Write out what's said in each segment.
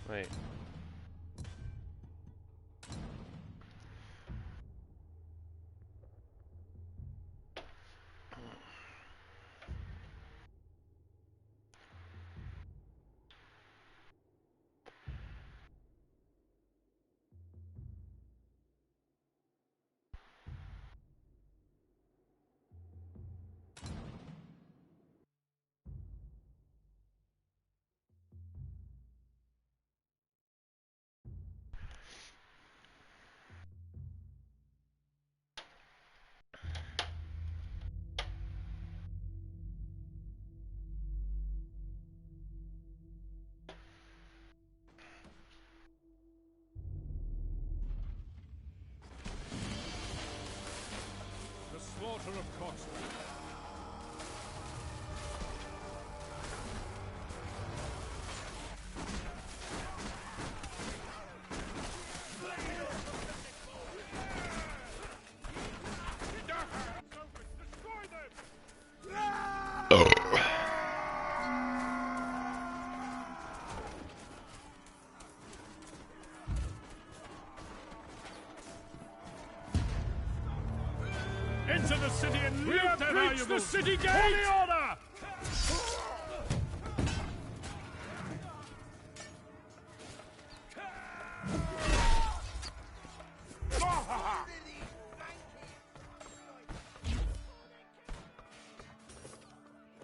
Wait. Slaughter of Cox. Destroy them! Enter the city and loot their valuables! The city gate! For the order!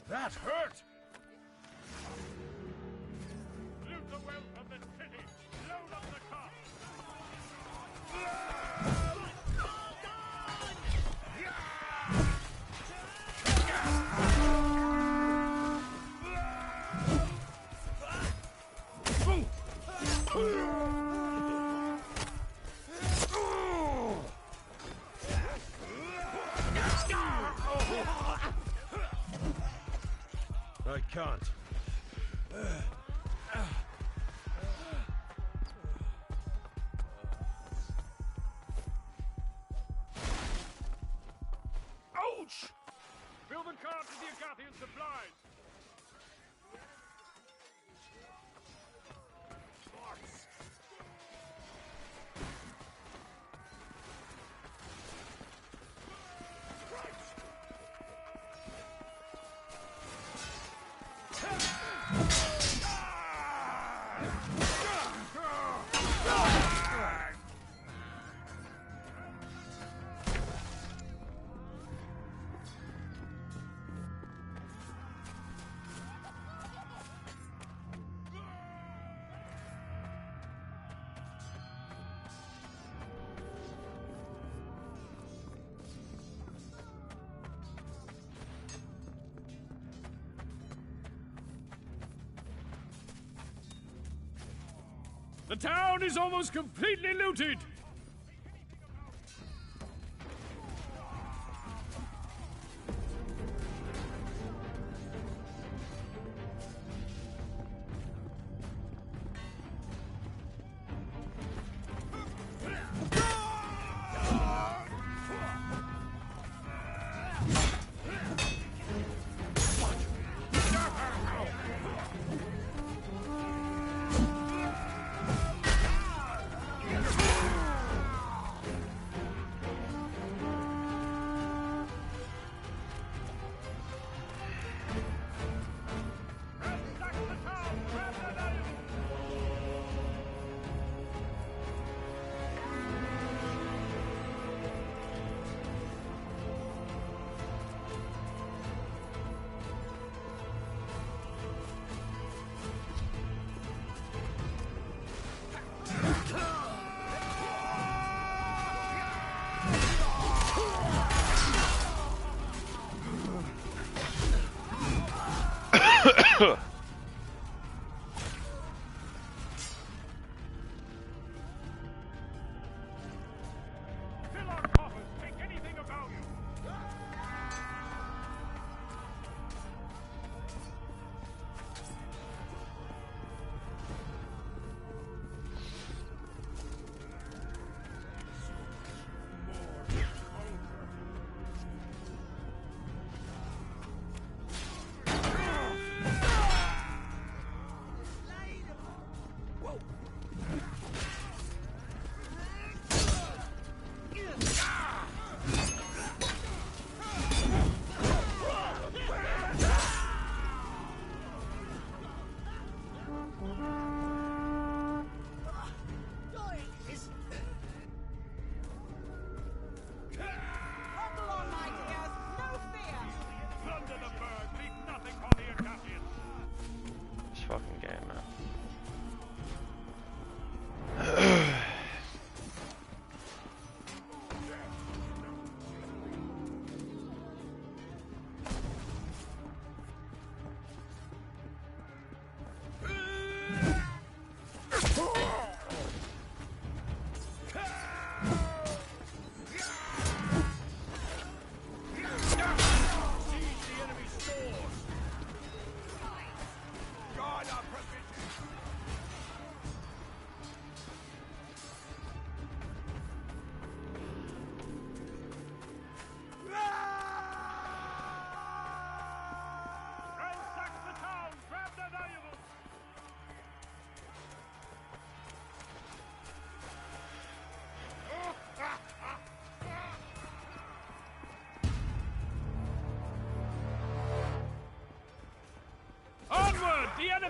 That hurt! Loot the wealth of the city! Load up the cart! I can't. Ouch! Fill the cart with the Agathian supplies! The town is almost completely looted!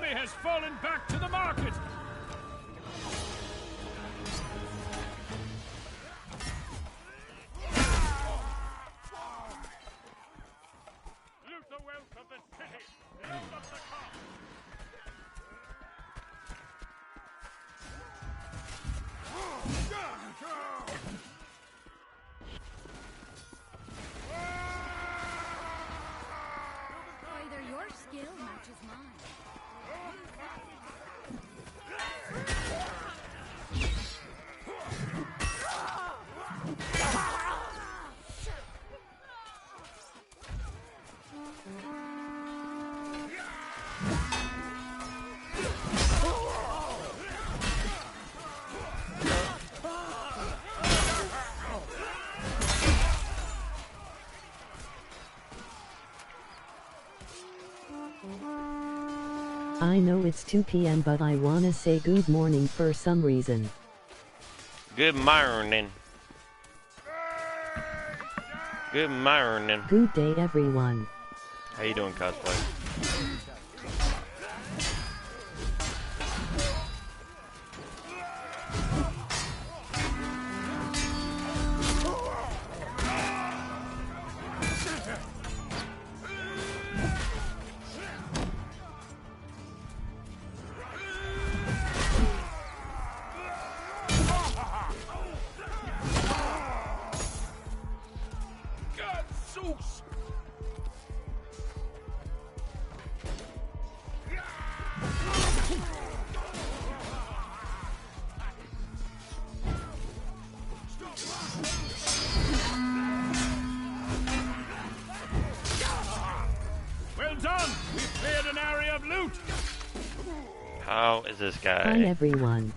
enemy has fallen back to the market. Loot the wealth of the city. Load up the cart. Either your skill matches mine. I know it's 2 p.m. but I wanna say good morning for some reason. Good morning. Good morning. Good day everyone. How you doing, cosplay? Well done! We've cleared an area of loot! How is this guy? Hi everyone.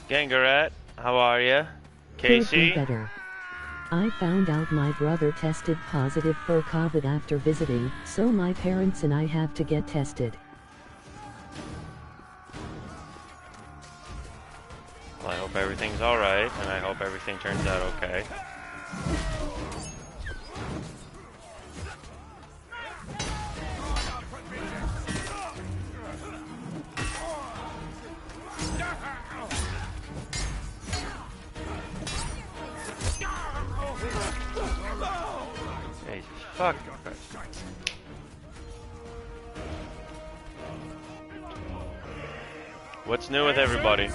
Gangarat, how are ya? Could be Casey? better. I found out my brother tested positive for COVID after visiting, so my parents and I have to get tested. Well, I hope everything's alright, and I hope everything turns out okay. Jesus fuck. What's new with everybody?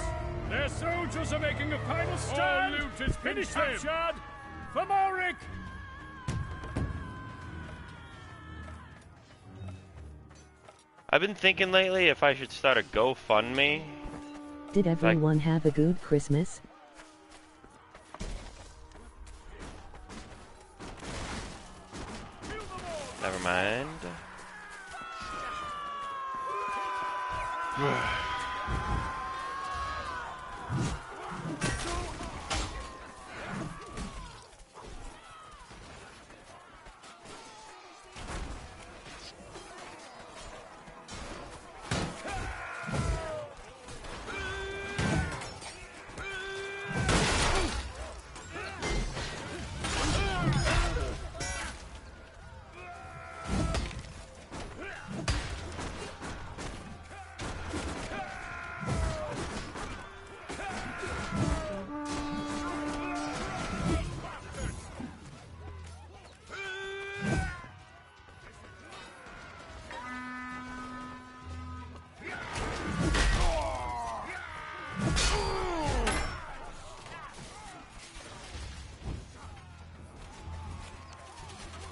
Their soldiers are making a final stand! All loot is finished, captured! For Morik! I've been thinking lately if I should start a GoFundMe. Did everyone have a good Christmas? Never mind.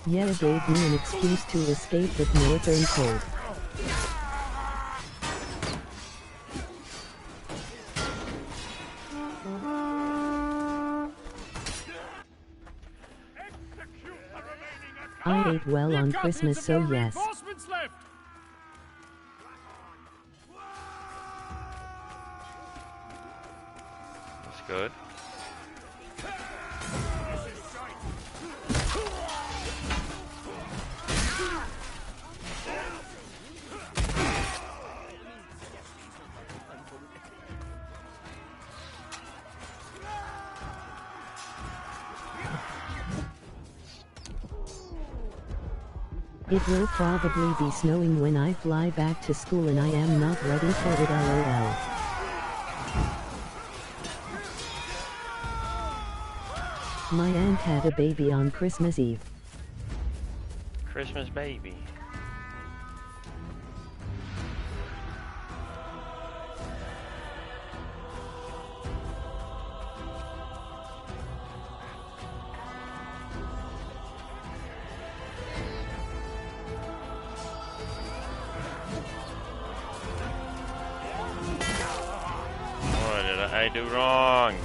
Yella gave me an excuse to escape with northern cold. I ate well on Christmas, so yes. That's good. It will probably be snowing when I fly back to school and I am not ready for it, lol. My aunt had a baby on Christmas Eve. Christmas baby. What did I do wrong?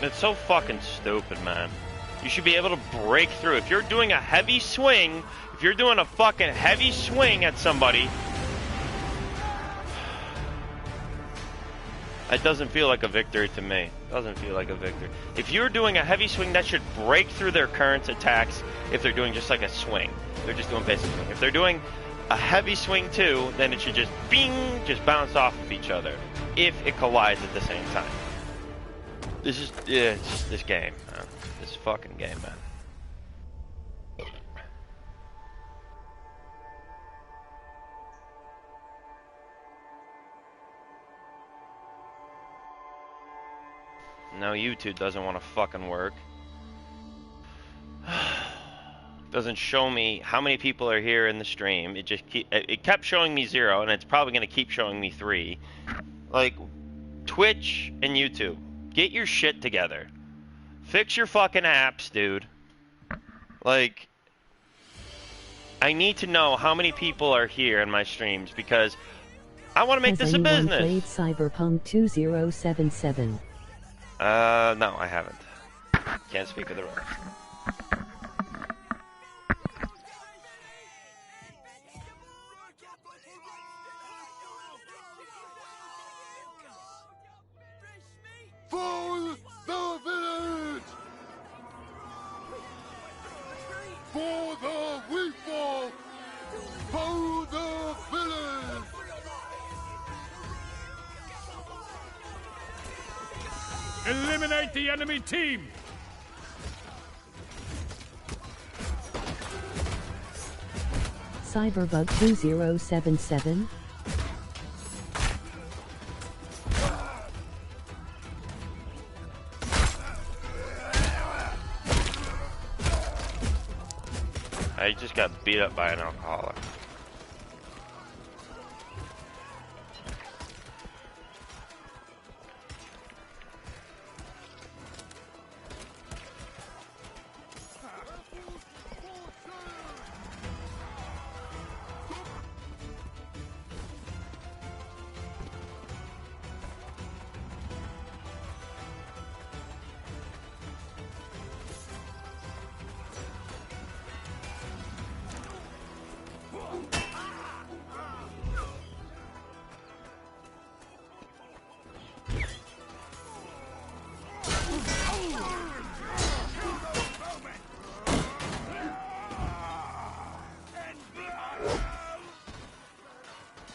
It's so fucking stupid, man. You should be able to break through. If you're doing a heavy swing, if you're doing a fucking heavy swing at somebody, it doesn't feel like a victory to me. It doesn't feel like a victory. If you're doing a heavy swing, that should break through their current attacks if they're doing just like a swing. They're just doing basic swing. If they're doing a heavy swing too, then it should just bing, just bounce off of each other if it collides at the same time. This is, yeah, it's this game, man. This fucking game, man. No, YouTube doesn't want to fucking work. Doesn't show me how many people are here in the stream. It just it kept showing me 0, and it's probably gonna keep showing me 3. Like, Twitch and YouTube, get your shit together. Fix your fucking apps, dude. Like, I need to know how many people are here in my streams because I want to make this a business. Has anyone played Cyberpunk 2077? No, I haven't. Can't speak for the rest. For the village! For the weakfall! For the village! Eliminate the enemy team! Cyberbug 2077? I just got beat up by an alcoholic.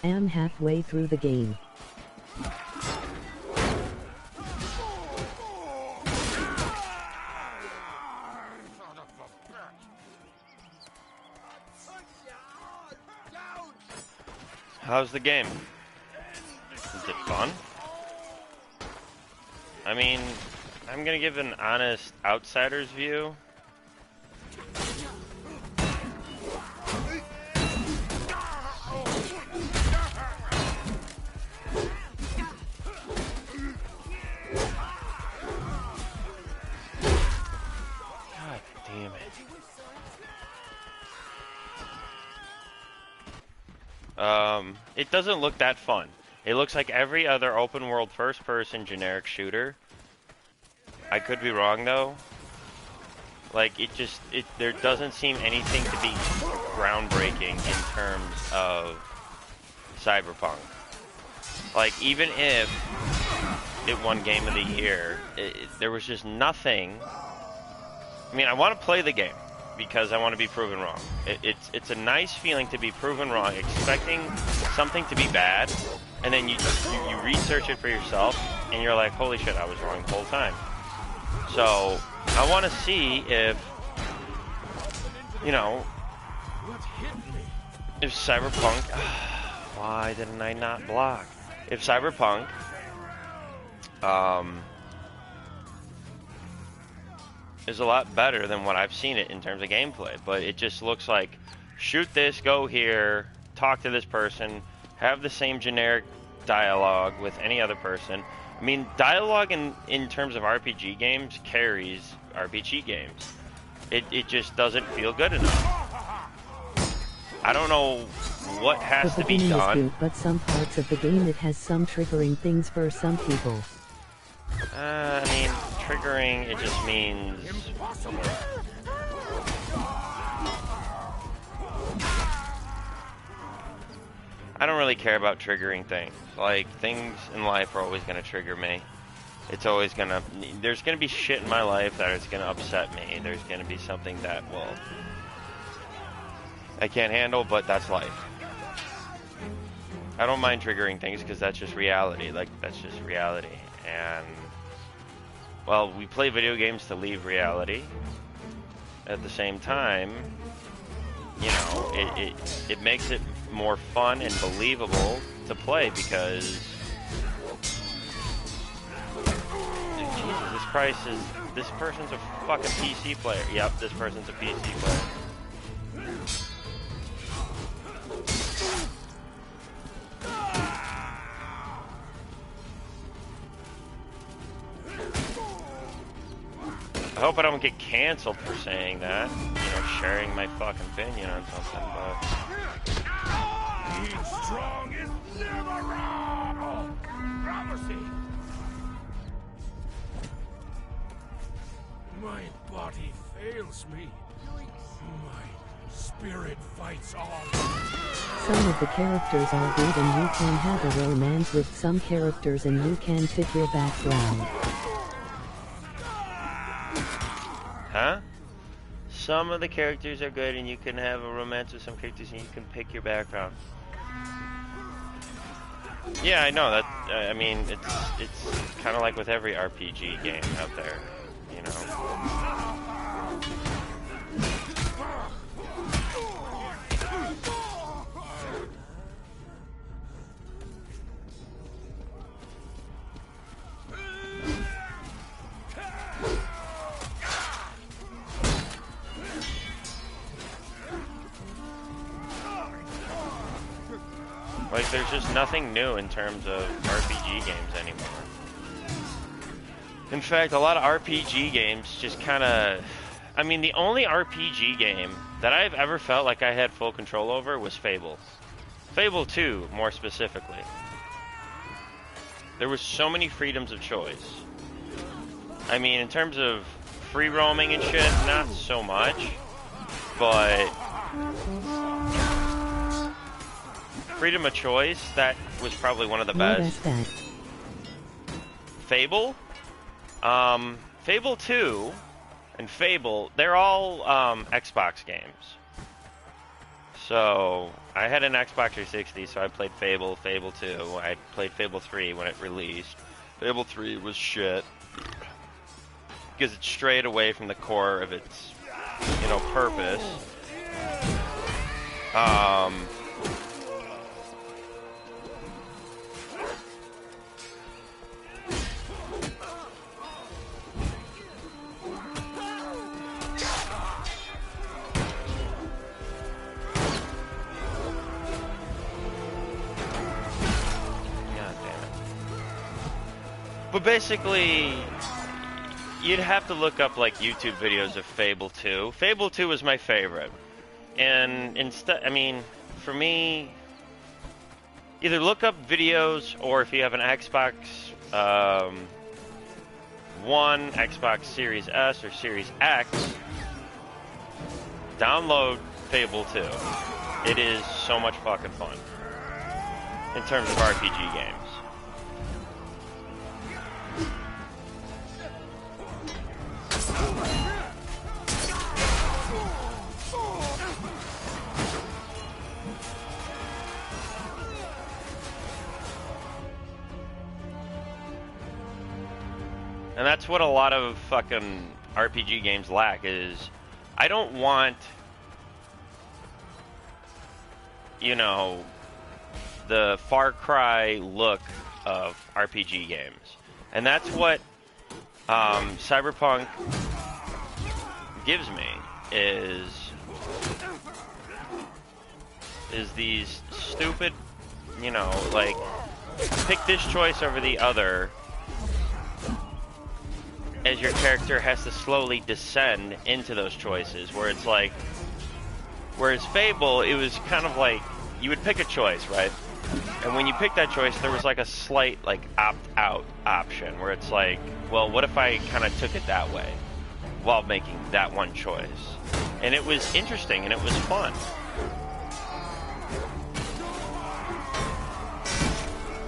Am halfway through the game. How's the game? Is it fun? I mean, I'm gonna give an honest outsider's view. It doesn't look that fun. It looks like every other open world first person generic shooter. I could be wrong though. Like there doesn't seem anything to be groundbreaking in terms of Cyberpunk. Like even if it won Game of the Year, there was just nothing. I mean, I want to play the game because I want to be proven wrong. It's a nice feeling to be proven wrong, expecting something to be bad, and then you research it for yourself, and you're like, holy shit, I was wrong the whole time. So I want to see if, you know, if Cyberpunk... Why didn't I not block? If Cyberpunk is a lot better than what I've seen it in terms of gameplay, but it just looks like shoot this, go here, talk to this person, have the same generic dialogue with any other person. I mean, dialogue in terms of RPG games carries RPG games. It just doesn't feel good enough. I don't know what has to be done. Good, but some parts of the game it has some triggering things for some people. I mean, triggering, it just means... I don't really care about triggering things. Like, things in life are always going to trigger me. It's always going to... There's going to be shit in my life that is going to upset me. There's going to be something that, well, I can't handle, but that's life. I don't mind triggering things because that's just reality. Like, that's just reality. And, well, we play video games to leave reality. At the same time, you know, it makes it more fun and believable to play because... Jesus Christ, this person's a fucking PC player. Yep, this person's a PC player. I hope I don't get canceled for saying that. You know, sharing my fucking opinion on something, but... Being strong is never wrong! Promising! My body fails me. My spirit fights on. Some of the characters are good and you can have a romance with some characters and you can fit your background. Huh? Some of the characters are good and you can have a romance with some characters and you can pick your background. Yeah, I know that. I mean, it's kind of like with every RPG game out there, you know. Like, there's just nothing new in terms of RPG games anymore. In fact, a lot of RPG games just kind of... I mean, the only RPG game that I've ever felt like I had full control over was Fable. Fable 2, more specifically. There was so many freedoms of choice. I mean, in terms of free roaming and shit, not so much. But... freedom of choice, that was probably one of the best. Fable? Fable 2 and Fable, they're all Xbox games. So, I had an Xbox 360, so I played Fable, Fable 2. I played Fable 3 when it released. Fable 3 was shit. Because it strayed away from the core of its, you know, purpose. But basically, you'd have to look up like YouTube videos of Fable 2. Fable 2 was my favorite. And instead, I mean, for me, either look up videos or if you have an Xbox One, Xbox Series S or Series X, download Fable 2. It is so much fucking fun in terms of RPG games. And that's what a lot of fucking RPG games lack is, I don't want, you know, the Far Cry look of RPG games. And that's what Cyberpunk gives me, is these stupid, you know, like, pick this choice over the other, as your character has to slowly descend into those choices, where it's like, whereas Fable, it was kind of like, you would pick a choice, right? And when you pick that choice, there was like a slight, like, opt-out option, where it's like, well, what if I kind of took it that way, while making that one choice? And it was interesting, and it was fun.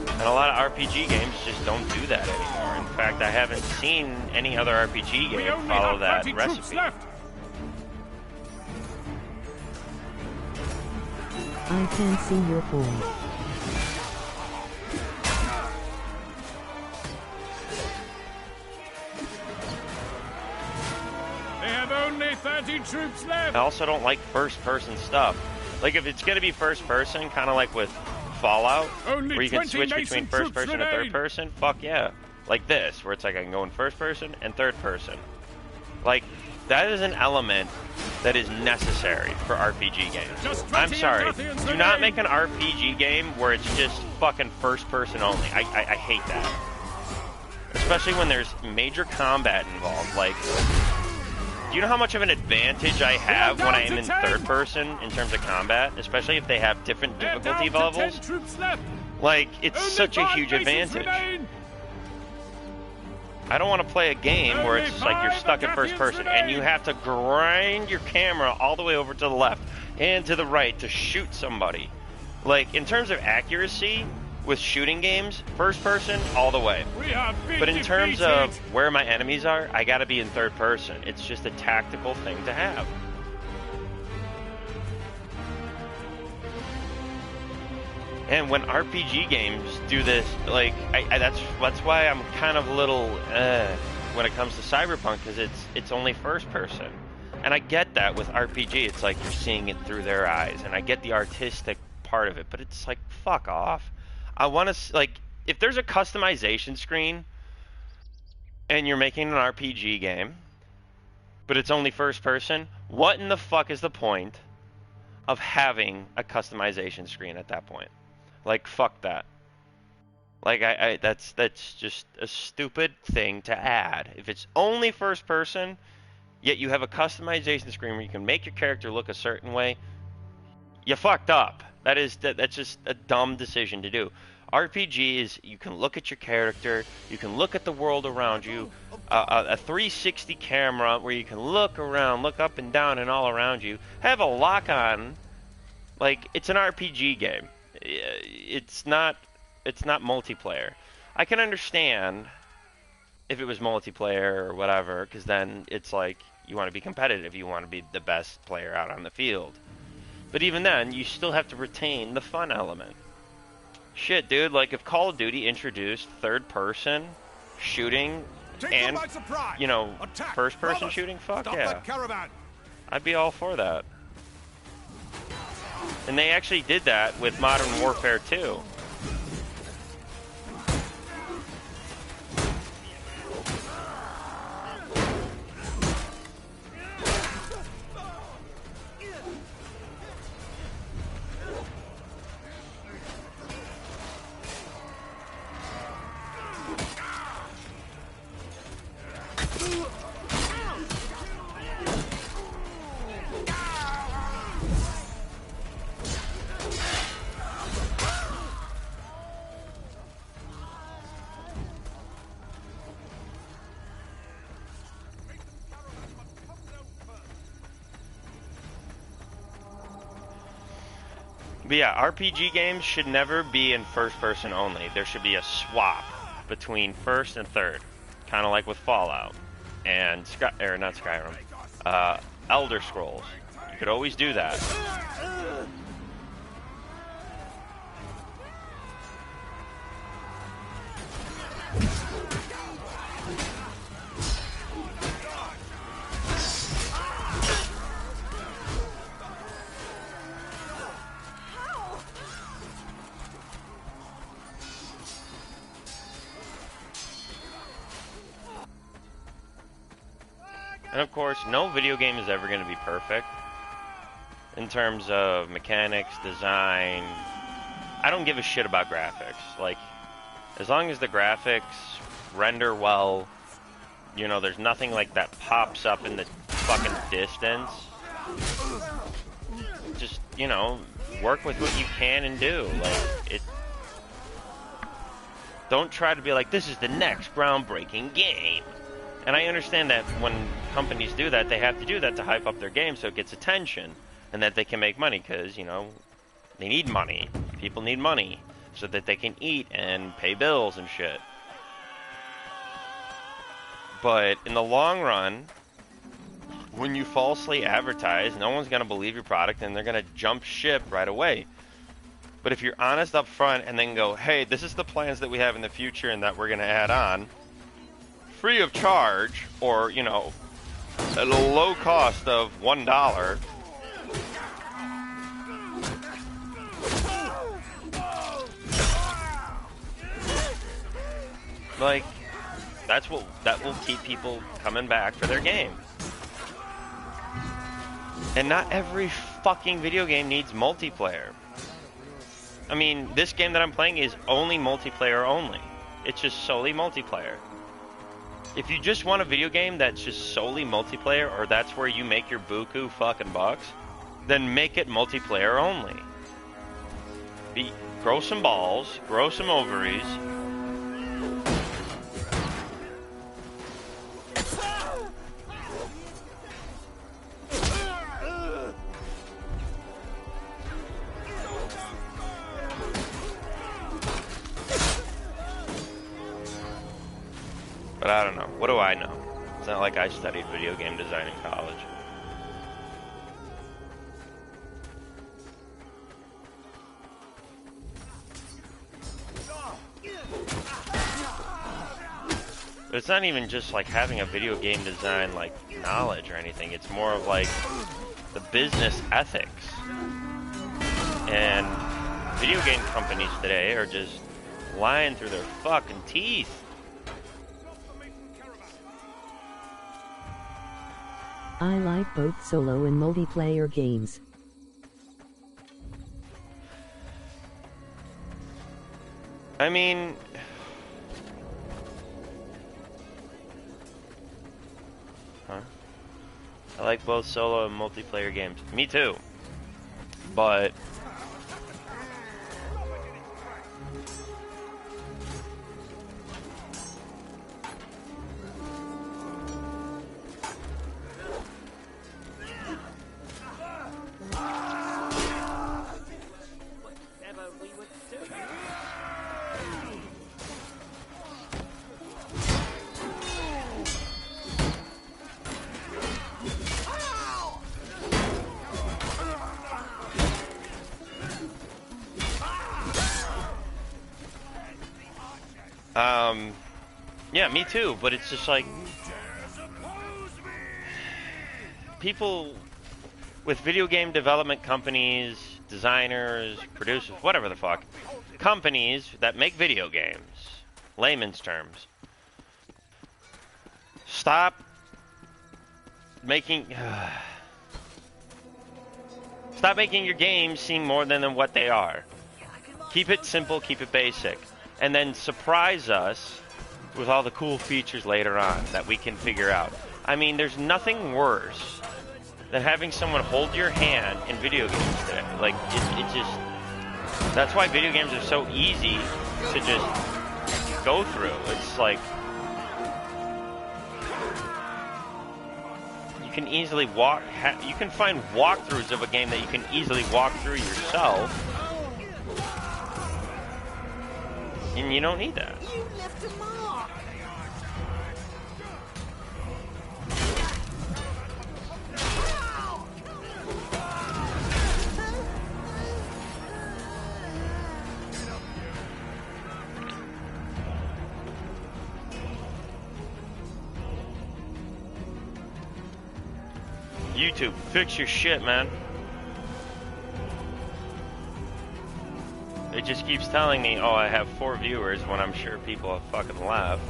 And a lot of RPG games just don't do that anymore. In fact, I haven't seen any other RPG game follow that recipe. I can see your point. They have only 30 troops left. I also don't like first-person stuff. Like, if it's going to be first-person, kind of like with Fallout, only where you can switch between first person and third remain. person, fuck yeah. Like this, where it's like I can go in first person and third person. Like, that is an element that is necessary for RPG games. I'm sorry, do not make an RPG game where it's just fucking first person only. I hate that. Especially when there's major combat involved. Like, do you know how much of an advantage I have when I am in third person in terms of combat? Especially if they have different difficulty levels. Like, it's such a huge advantage. I don't want to play a game where it's like you're stuck in first person and you have to grind your camera all the way over to the left and to the right to shoot somebody. Like, in terms of accuracy with shooting games, first person all the way. But in terms of where my enemies are, I gotta be in third person. It's just a tactical thing to have. And when RPG games do this, like, that's why I'm kind of a little when it comes to Cyberpunk, because it's only first person. And I get that with RPG, it's like you're seeing it through their eyes, and I get the artistic part of it, but it's like, fuck off. I want to, like, if there's a customization screen and you're making an RPG game, but it's only first person, what in the fuck is the point of having a customization screen at that point? Like, fuck that. Like, that's just a stupid thing to add. If it's only first person, yet you have a customization screen where you can make your character look a certain way, you fucked up. That's just a dumb decision to do. RPG is, you can look at your character, you can look at the world around you, a 360 camera where you can look around, look up and down and all around you, have a lock on, like, it's an RPG game. It's not multiplayer. I can understand if it was multiplayer or whatever, because then it's like, you want to be competitive, you want to be the best player out on the field. But even then, you still have to retain the fun element. Shit, dude, like, if Call of Duty introduced third-person shooting and, you know, first-person shooting, fuck yeah. I'd be all for that. And they actually did that with Modern Warfare 2. But yeah, RPG games should never be in first person only. There should be a swap between first and third. Kind of like with Fallout. and not Skyrim, Elder Scrolls. You could always do that. And of course, no video game is ever going to be perfect in terms of mechanics, design. I don't give a shit about graphics. Like, as long as the graphics render well, you know, there's nothing like that pops up in the fucking distance. Just, you know, work with what you can and do. Like, don't try to be like, this is the next groundbreaking game. And I understand that when companies do that, they have to do that to hype up their game so it gets attention and that they can make money because, you know, they need money. People need money so that they can eat and pay bills and shit. But in the long run, when you falsely advertise, no one's going to believe your product and they're going to jump ship right away. But if you're honest up front and then go, hey, this is the plans that we have in the future and that we're going to add on, free of charge, or, you know, at a low cost of $1. Like, that will keep people coming back for their game. And not every fucking video game needs multiplayer. I mean, this game that I'm playing is only multiplayer only. It's just solely multiplayer. If you just want a video game that's just solely multiplayer, or that's where you make your buku fucking bucks, then make it multiplayer only. Grow some balls, grow some ovaries. But I don't know. What do I know? It's not like I studied video game design in college. But it's not even just like having a video game design like knowledge or anything. It's more of like the business ethics. And video game companies today are just lying through their fucking teeth. I like both solo and multiplayer games. I mean, I like both solo and multiplayer games. Me too. But yeah, me too, but it's just like people with video game development companies, designers, producers, whatever the fuck, companies that make video games, layman's terms, stop making your games seem more than what they are. Keep it simple, keep it basic, and then surprise us with all the cool features later on that we can figure out. I mean, there's nothing worse than having someone hold your hand in video games today. Like, it just... That's why video games are so easy to just go through. It's like... You can easily you can find walkthroughs of a game that you can easily walk through yourself. And you don't need that. YouTube, fix your shit, man. It just keeps telling me, oh, I have 4 viewers when I'm sure people have fucking left.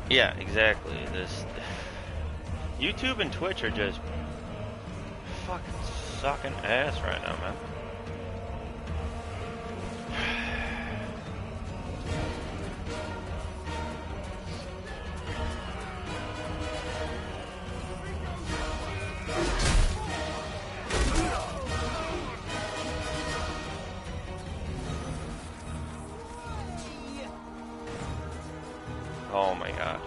Yeah, exactly. This YouTube and Twitch are just fucking sucking ass right now, man. Oh my god.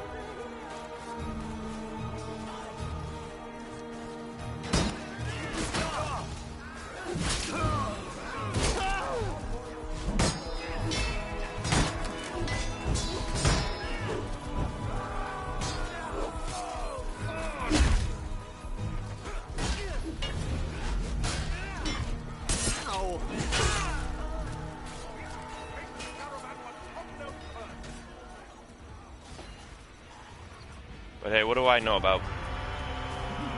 But hey, what do I know about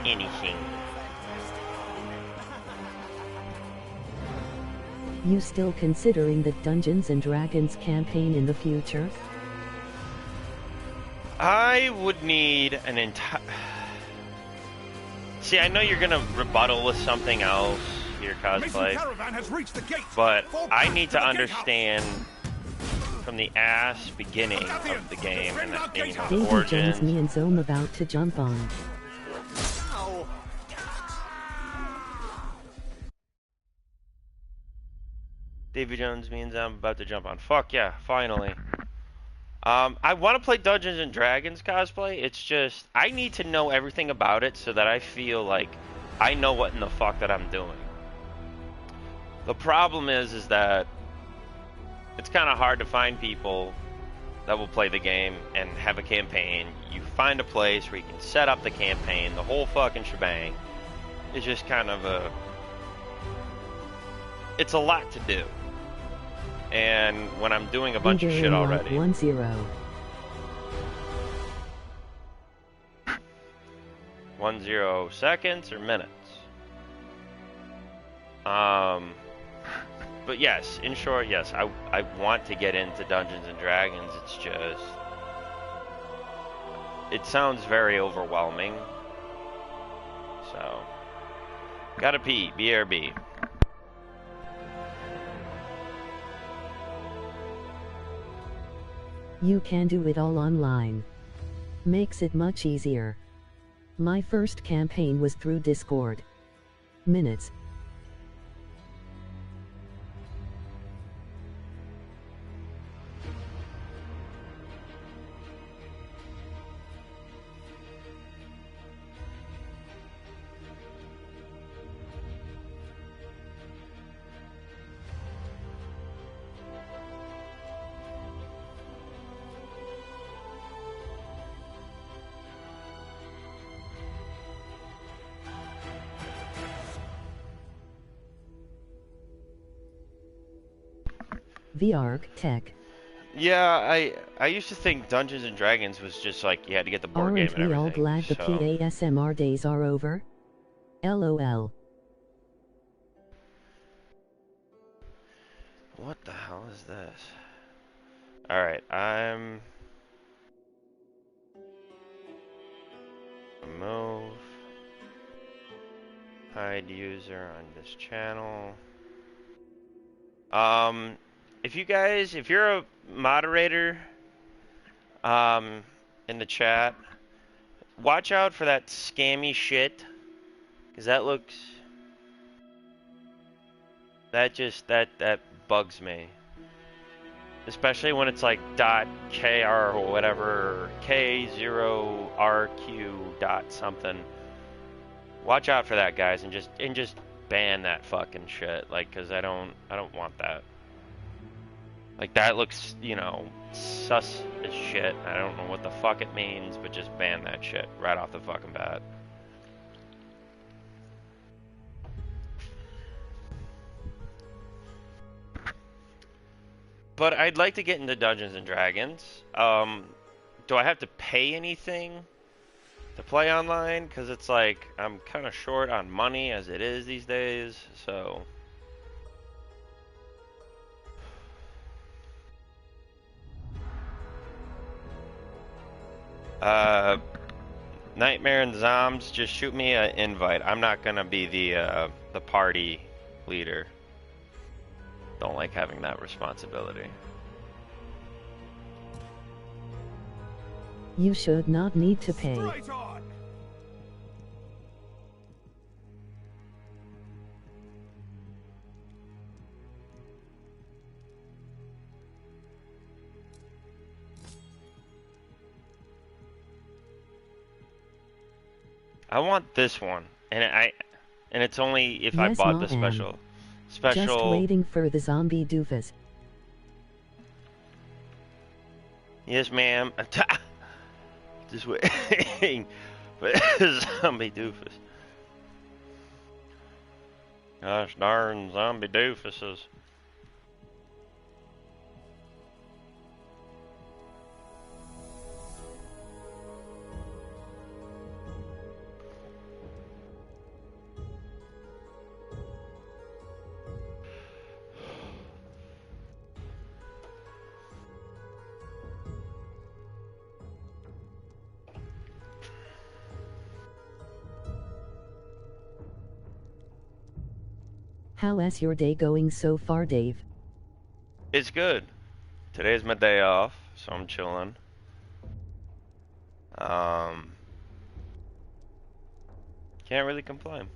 anything? You still considering the Dungeons and Dragons campaign in the future? I would need an entire... See, I know you're gonna rebuttal with something else, your cosplay, but I need to understand from the ass beginning of the game and the, you know, the Davy origins. Jones, me and Zome about to jump on. Davy Jones means I'm about to jump on. Fuck yeah, finally. I want to play Dungeons and Dragons cosplay. It's just I need to know everything about it so that I feel like I know what in the fuck that I'm doing. The problem is that it's kind of hard to find people that will play the game and have a campaign. You find a place where you can set up the campaign, the whole fucking shebang. It's just kind of a... It's a lot to do. And when I'm doing a bunch of shit already... 10. 10 seconds or minutes? But yes, in short, yes, I want to get into Dungeons and Dragons. It's just... It sounds very overwhelming. So... Gotta pee. BRB. You can do it all online. Makes it much easier. My first campaign was through Discord. Minutes. VR tech. Yeah, I used to think Dungeons and Dragons was just like you had to get the board game Aren't and we everything. all glad the so... PASMR days are over? LOL. What the hell is this? Alright, I'm... Remove. Hide user on this channel. If you're a moderator, in the chat, watch out for that scammy shit, because that looks that bugs me. Especially when it's like .kr or whatever, or K0RQ dot something. Watch out for that, guys, and just ban that fucking shit. Like, 'cause I don't want that. Like, that looks, you know, sus as shit. I don't know what the fuck it means, but just ban that shit right off the fucking bat. But I'd like to get into Dungeons and Dragons. Do I have to pay anything to play online? Because it's like, I'm kind of short on money as it is these days, so... Nightmare and Zombs, just shoot me an invite. I'm not gonna be the party leader. Don't like having that responsibility. You should not need to pay. Straight on. I want this one, and it's only if I Yes, bought the ma'am. special. Just waiting for the zombie doofus. Yes, ma'am. Just waiting for the zombie doofus. Gosh darn zombie doofuses. How's your day going so far, Dave? It's good. Today's my day off, so I'm chilling. Can't really complain.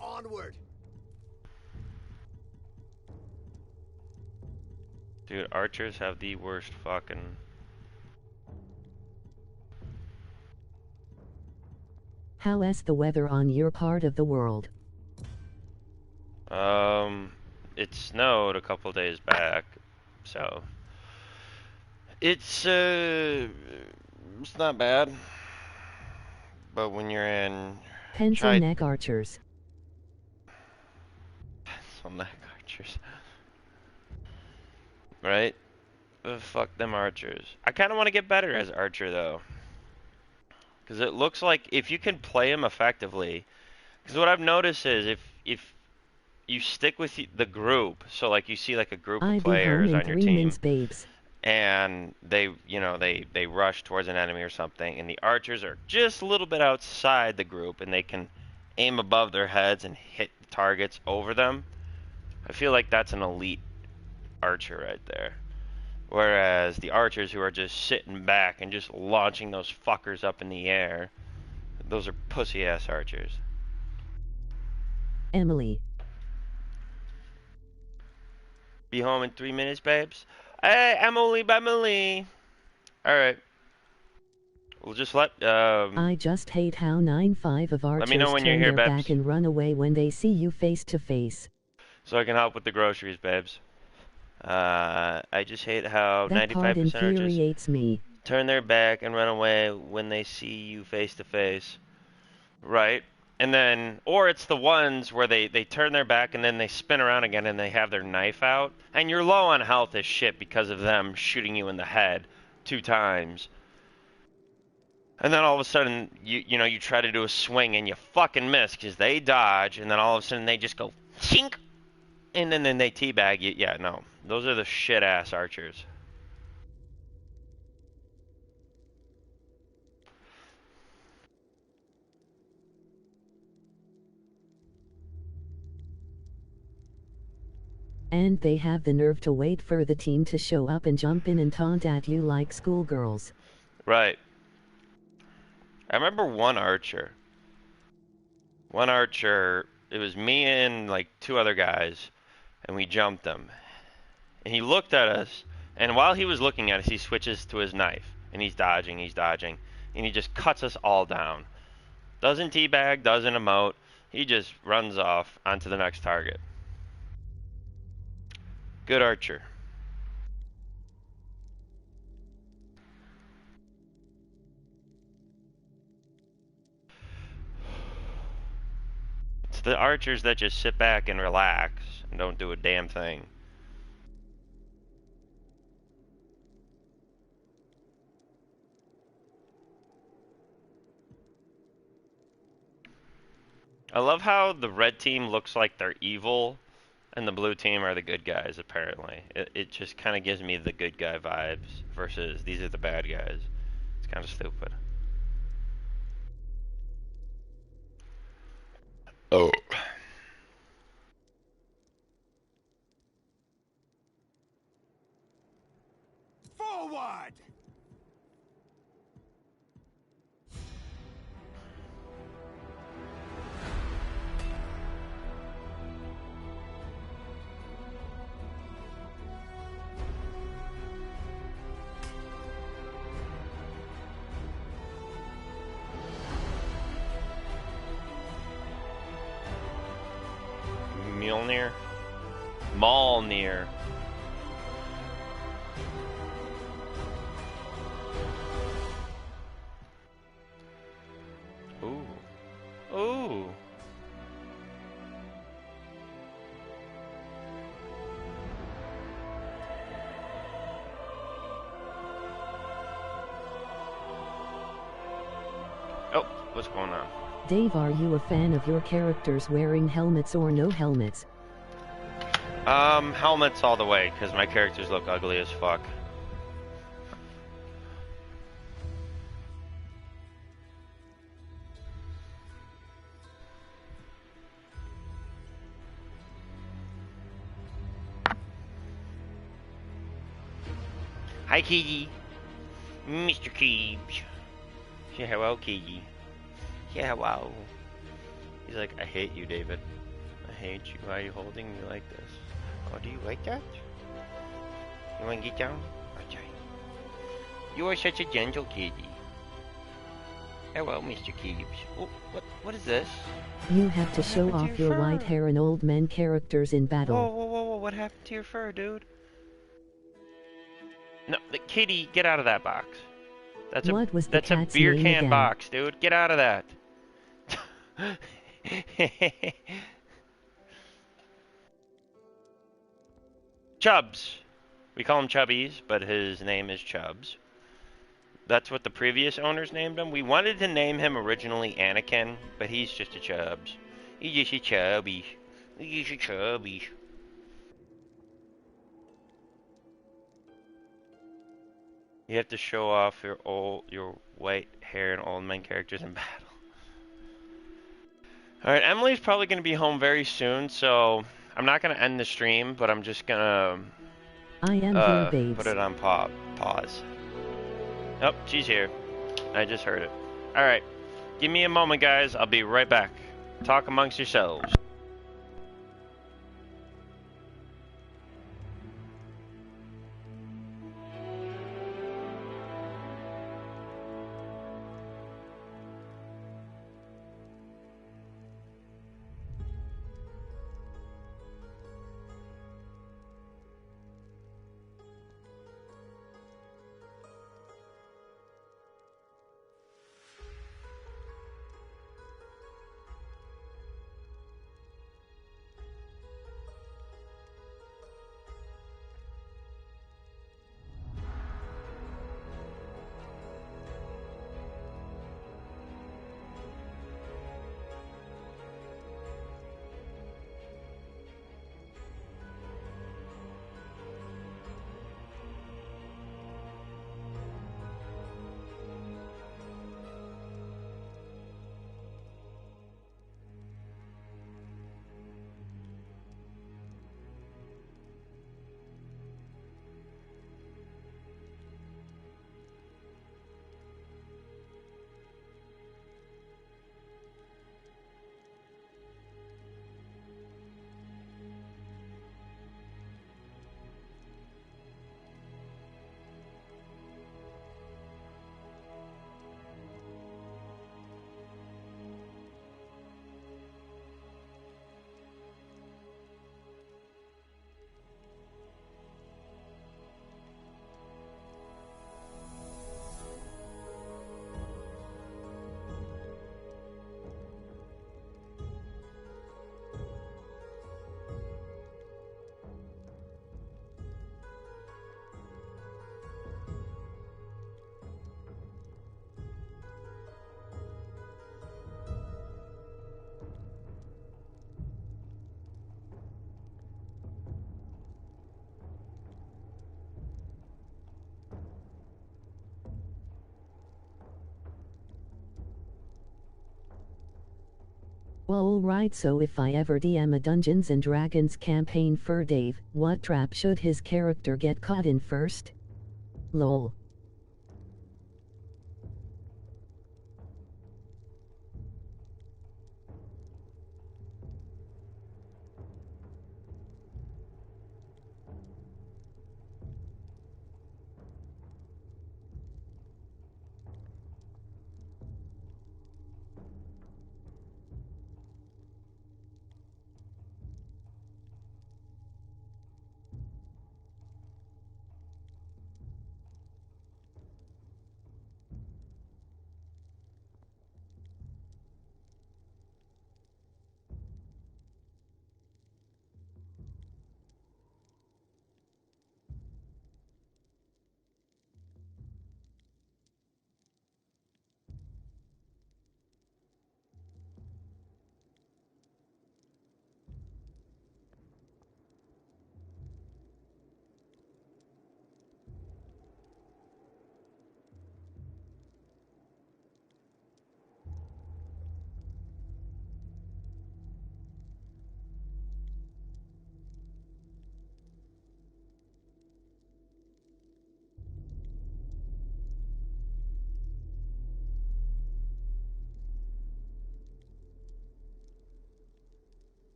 Onward. Dude, archers have the worst fucking... How's the weather on your part of the world? It snowed a couple days back, so... It's not bad. But when you're in... Pencil neck archers. Pencil neck archers. Right? Fuck them archers. I kind of want to get better as archer, though. Because it looks like if you can play him effectively... Because what I've noticed is if you stick with the group, so like you see like a group of players on your team, babes. and they, you know, they rush towards an enemy or something, and the archers are just a little bit outside the group, and they can aim above their heads and hit targets over them. I feel like that's an elite archer right there. Whereas the archers who are just sitting back and just launching those fuckers up in the air, those are pussy-ass archers. Emily. Be home in 3 minutes, babes. Hey, Emily, Emily. Alright. We'll just let, I just hate how 9-5 of archers me know when you're turn here, their babes. back and run away when they see you face to face. So I can help with the groceries, babes. I just hate how That 95% part archers infuriates me. turn their back and run away when they see you face to face. Right? And then, or it's the ones where they turn their back and then they spin around again and they have their knife out. And you're low on health as shit because of them shooting you in the head 2 times. And then all of a sudden, you try to do a swing and you fucking miss because they dodge. And then all of a sudden they just go, chink! And then they teabag you. Yeah, no. Those are the shit-ass archers. And they have the nerve to wait for the team to show up and jump in and taunt at you like schoolgirls. Right. I remember one archer. It was me and like 2 other guys, and we jumped him. And he looked at us, and while he was looking at us, he switches to his knife. And he's dodging, and he just cuts us all down. Doesn't teabag, doesn't emote. He just runs off onto the next target. Good archer. It's the archers that just sit back and relax and don't do a damn thing. I love how the red team looks like they're evil and the blue team are the good guys, apparently. It just kind of gives me the good guy vibes versus these are the bad guys. It's kind of stupid. Oh. Forward! Mjolnir? Mjolnir. Ooh. Ooh. Oh, what's going on? Dave, are you a fan of your characters wearing helmets or no helmets? Helmets all the way, because my characters look ugly as fuck. Hi, Kiki. Mr. Keebs. Say hello, Kiki. Say hello. He's like, I hate you, David. I hate you. Why are you holding me like this? Oh, do you like that? You want to get down? Okay. You are such a gentle kitty. Hello, Mr. Keebs. Oh, what is this? You have to show happened to off your your white fur? hair and old men characters in battle. Whoa, what happened to your fur, dude? No, Kitty, get out of that box. That's What was the that's a cat's beer name can again? box, dude. Get out of that. Chubbs. We call him Chubbies, but his name is Chubbs. That's what the previous owners named him. We wanted to name him originally Anakin, but he's just a Chubbs. He's just a Chubby. He's just a Chubby. You have to show off your white hair and old men characters in battle. Alright, Emily's probably going to be home very soon, so I'm not going to end the stream, but I'm just going to I am here, babes. put it on pause. Oh, she's here. I just heard it. Alright, give me a moment, guys. I'll be right back. Talk amongst yourselves. Well, alright, so if I ever DM a Dungeons and Dragons campaign for Dave, what trap should his character get caught in first? Lol.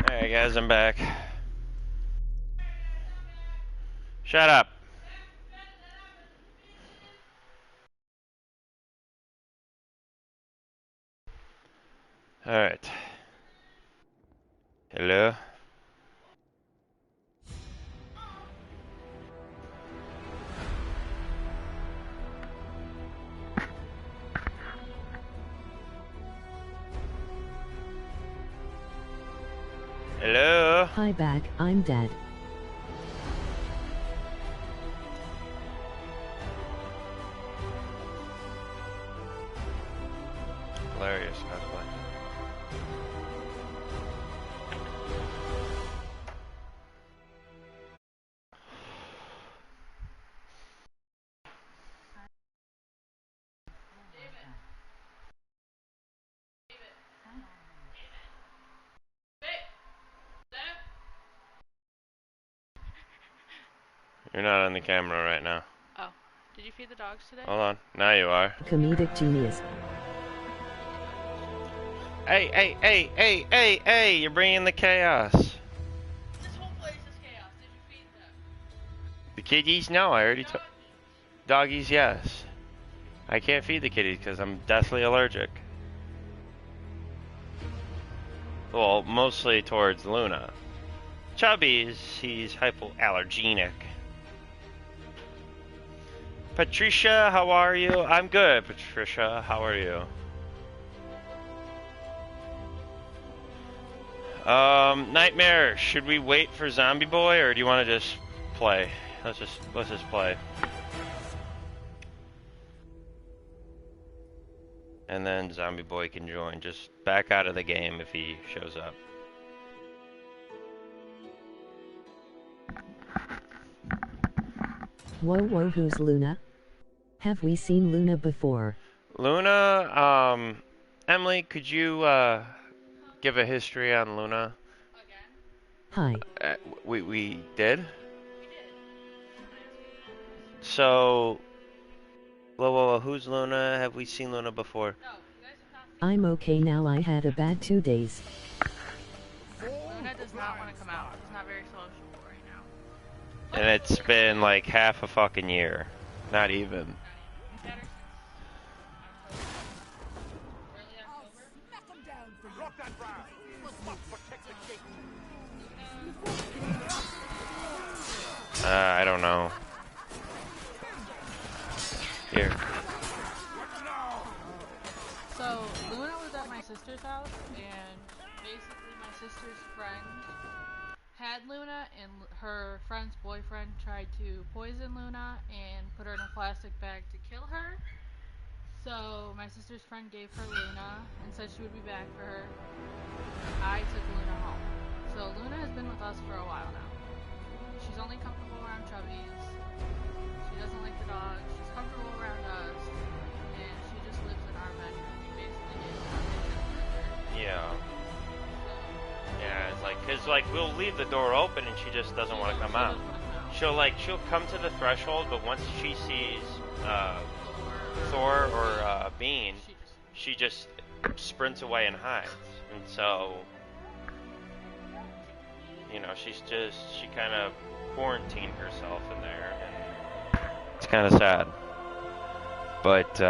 Alright guys, I'm back. Shut up. Alright. Hello? Hello? Hi back, I'm dead. Hilarious, by the way. You're not on the camera right now. Oh. Did you feed the dogs today? Hold on. Now you are. Comedic genius. Hey, hey, hey, hey, hey, hey! You're bringing the chaos. This whole place is chaos. Did you feed them? The kiddies? No, I already took. Doggies, yes. I can't feed the kitties because I'm deathly allergic. Well, mostly towards Luna. Chubby's, he's hypoallergenic. Patricia, how are you? I'm good, Patricia. How are you? Nightmare, should we wait for Zombie Boy or do you want to just play? Let's just play. And then Zombie Boy can join. Just back out of the game if he shows up. Whoa, who's Luna? Have we seen Luna before? Luna, Emily, could you, give a history on Luna? Hi. We did? So, whoa, who's Luna? Have we seen Luna before? I'm okay now. I had a bad 2 days. Luna does not want to come out. She's not very sociable right now. And it's been like half a fucking year. Not even. I don't know. Here. So, Luna was at my sister's house, and basically my sister's friend had Luna, and her friend's boyfriend tried to poison Luna and put her in a plastic bag to kill her. So, my sister's friend gave her Luna and said she would be back for her. I took Luna home. So, Luna has been with us for a while now. She's only comfortable around Chubbies. She doesn't like the dogs. She's comfortable around us. And she just lives in our bedroom. We basically gave her our bedroom. Yeah. Yeah, it's like, cause like we'll leave the door open and she just doesn't want to come out. She'll come to the threshold, but once she sees Thor or Bean, she just sprints away and hides. And so, you know, she kind of quarantined herself in there, and it's kind of sad. But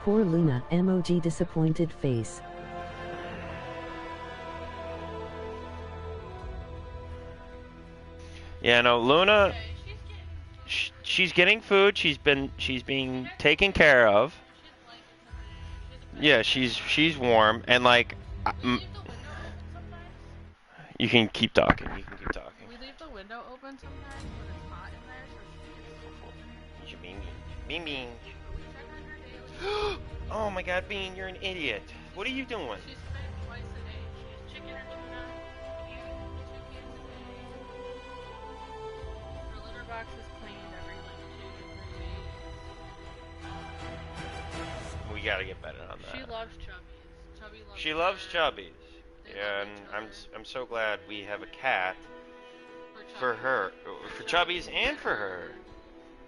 Poor Luna, emoji disappointed face. yeah, no, Luna, she's getting food. She's being taken care of. Yeah, she's warm, and like, you can keep talking. You can keep talking. We leave the window open sometimes when it's hot in there, so she gets Bean. we check on her daily. Oh my God, Bean, you're an idiot. What are you doing? She's fed twice a day. She has chicken or tuna and 2 cans a day. Her litter box is cleaned every like 2 to 3 days. We gotta get better on that. She loves Chubbies. Chubby loves She her. loves Chubbies. They Yeah, love and each other. I'm so glad we have a cat for Chubbies. her, for Chubbies and for her,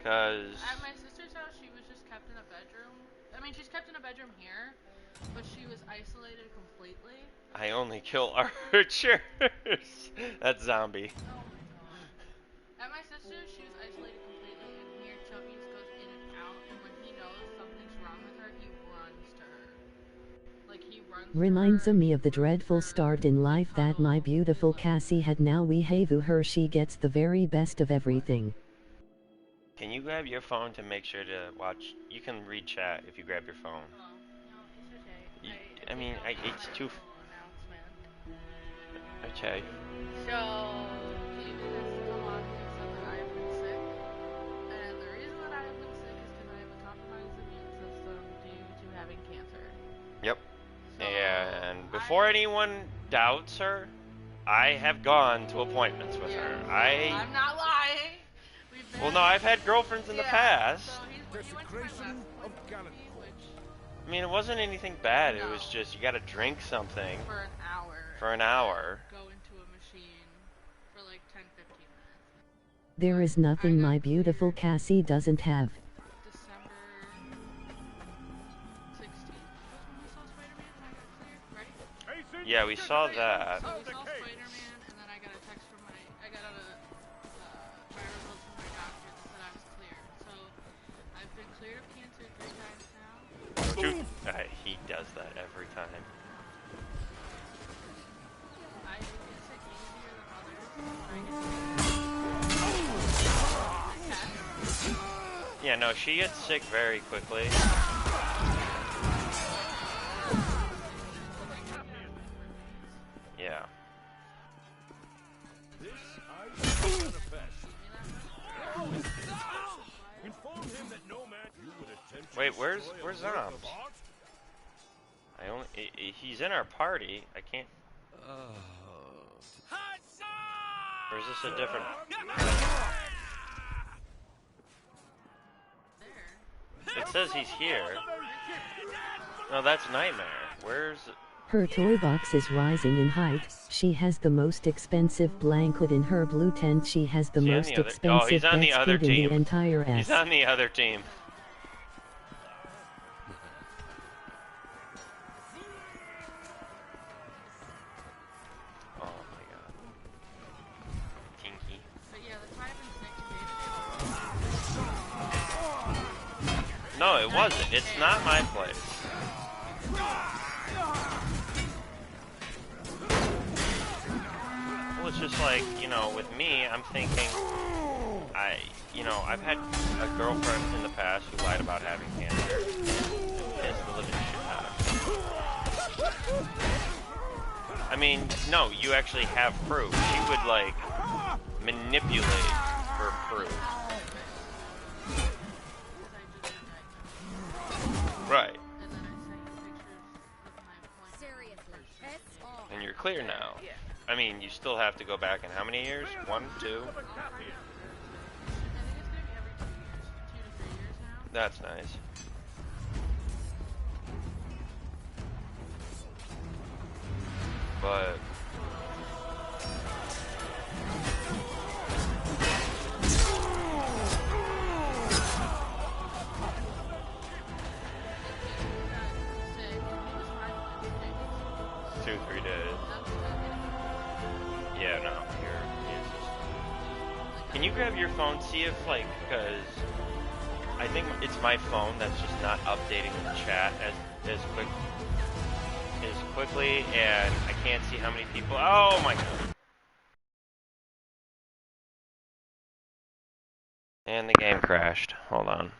cause At my sister's house, she was just kept in a bedroom. I mean, she's kept in a bedroom here, but she was isolated completely. I only kill archers. That's zombie. Oh my god. At my sister's, she was isolated completely, and here Chubbies goes in and out, and when he knows something's wrong with her, he runs to her. Like, he runs to Reminds her, me of the dreadful start in life that my beautiful Cassie had. Now we have her. She gets the very best of everything. Can you grab your phone to make sure to watch? You can read chat if you grab your phone. Oh, no, it's okay. I mean, it's too. Okay. So, David has to come on and said that I have been sick. And the reason that I have been sick is because I have a compromised immune system due to having cancer. Yep. So, And before anyone doubts her, I have gone to appointments with her. I'm not lying. We've been, Well, no, I've had girlfriends in the past. So he went to my Desecration last of appointment, Gallant. which I mean, it wasn't anything bad. It No. was just you got to drink something for an hour. for an hour. Go into a machine for like 10, 15 minutes. There is nothing my beautiful Cassie doesn't have. December 16th was when we saw Spider-Man and I got cleared. Ready? Yeah, we saw that. So we saw Spider-Man, and then I got a text from I got a Don't you? He does that every time. I get sick easier than others. Yeah, no, she gets sick very quickly. Yeah. Wait, where's Zombs? He's in our party. I can't. Or is this a different? It says he's here. No, that's Nightmare. Where's? Her toy box is rising in height. She has the most expensive blanket in her blue tent. She has the most expensive he's on the other bedspread in team. the entire S. He's on the other team. Oh my god. Tinky. But yeah, the five and six No, it wasn't. It's not my place. Well, it's just like, you know, with me, I'm thinking, I've had a girlfriend in the past who lied about having cancer and pissed the living shit out of me. I mean, no, you actually have proof. She would, like, manipulate for proof. Right. And you're clear now. I mean, you still have to go back in how many years? 1, 2? That's nice. But yeah, no, can you grab your phone, see if, like, because I think it's my phone that's just not updating the chat as quickly, and I can't see how many people. Oh my god! And the game crashed. Hold on.